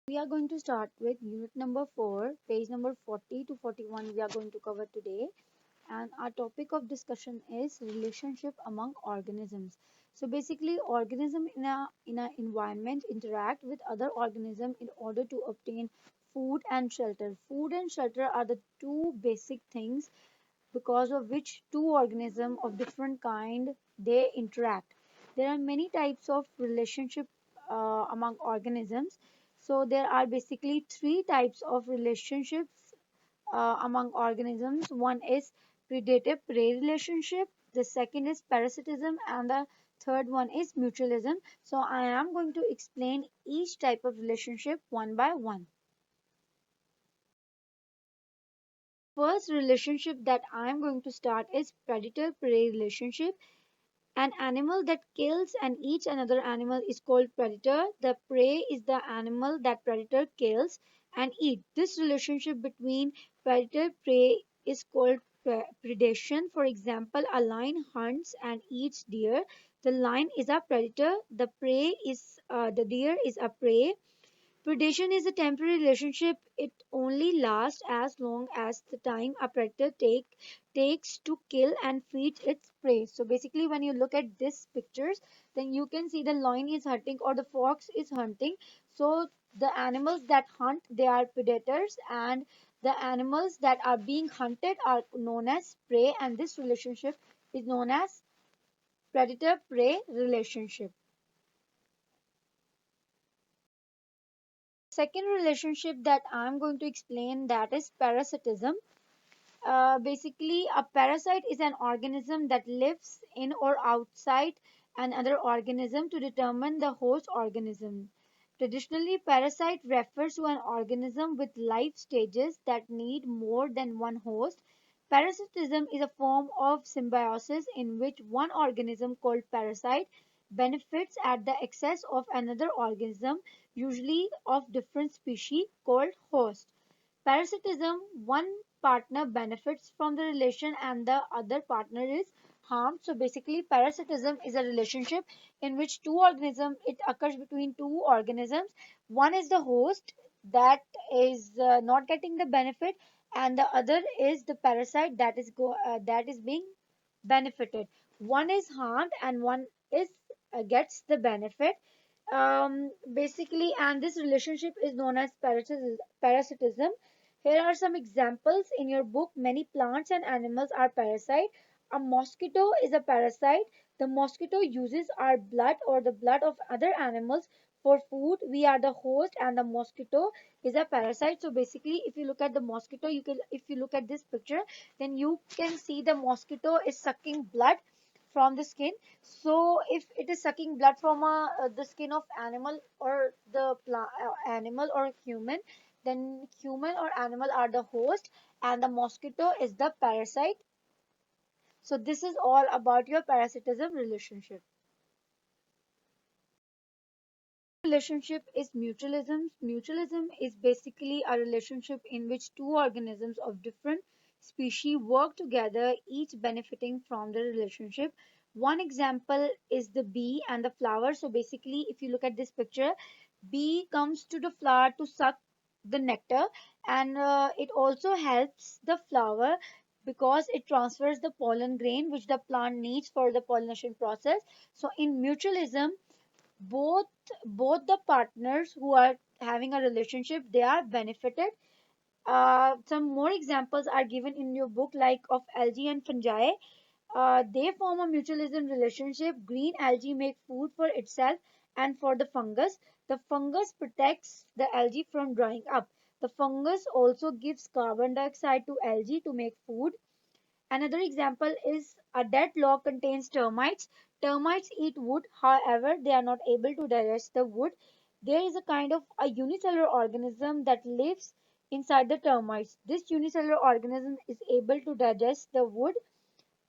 We are going to start with unit number 4, page number 40 to 41 we are going to cover today. And our topic of discussion is relationship among organisms. So basically organism in a environment interact with other organism in order to obtain food and shelter. Food and shelter are the two basic things because of which two organisms of different kind they interact. There are many types of relationship among organisms. So there are basically three types of relationships among organisms. One is predator prey relationship, the second is parasitism, and the third one is mutualism. So I am going to explain each type of relationship one by one. First relationship that I am going to start is predator prey relationship. An animal that kills and eats another animal is called predator. The prey is the animal that predator kills and eats. This relationship between predator prey is called predation. For example, a lion hunts and eats deer. The lion is a predator. The deer is a prey. Predation is a temporary relationship. It only lasts as long as the time a predator takes to kill and feed its prey. So basically, when you look at these pictures, then you can see the lion is hunting or the fox is hunting. So the animals that hunt, they are predators, and the animals that are being hunted are known as prey. And this relationship is known as predator-prey relationship. Second relationship that I'm going to explain, that is parasitism. Basically, a parasite is an organism that lives in or outside another organism to determine the host organism. Traditionally, parasite refers to an organism with life stages that need more than one host. Parasitism is a form of symbiosis in which one organism called parasite benefits at the excess of another organism, usually of different species, called host. Parasitism, one partner benefits from the relation and the other partner is harmed. So basically parasitism is a relationship in which two organisms, it occurs between two organisms. One is the host that is not getting the benefit, and the other is the parasite that is being benefited. One is harmed and one is gets the benefit. Basically, and this relationship is known as parasitism. Here are some examples in your book. Many plants and animals are parasite. A mosquito is a parasite. The mosquito uses our blood or the blood of other animals for food. We are the host and the mosquito is a parasite. So basically, if you look at the mosquito, if you look at this picture, then you can see the mosquito is sucking blood from the skin. So if it is sucking blood from the skin of animal or the animal or human, then human or animal are the host and the mosquito is the parasite. So this is all about your parasitism relationship. Relationship is mutualism. Mutualism is basically a relationship in which two organisms of different species work together, each benefiting from the relationship. One example is the bee and the flower. So basically, if you look at this picture, bee comes to the flower to suck the nectar, and it also helps the flower because it transfers the pollen grain which the plant needs for the pollination process. So in mutualism, both both the partners who are having a relationship, they are benefited. Some more examples are given in your book, like of algae and fungi. They form a mutualism relationship. Green algae make food for itself and for the fungus. The fungus protects the algae from drying up. The fungus also gives carbon dioxide to algae to make food. Another example is a dead log contains termites. Termites eat wood, however, they are not able to digest the wood. There is a kind of a unicellular organism that lives inside the termites. This unicellular organism is able to digest the wood.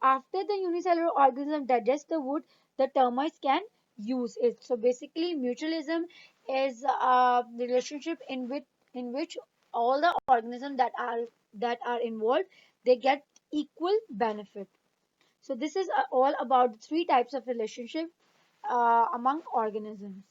After the unicellular organism digests the wood, the termites can use it. So basically, mutualism is a relationship in which all the organisms that are involved, they get equal benefit. So this is all about the three types of relationship among organisms.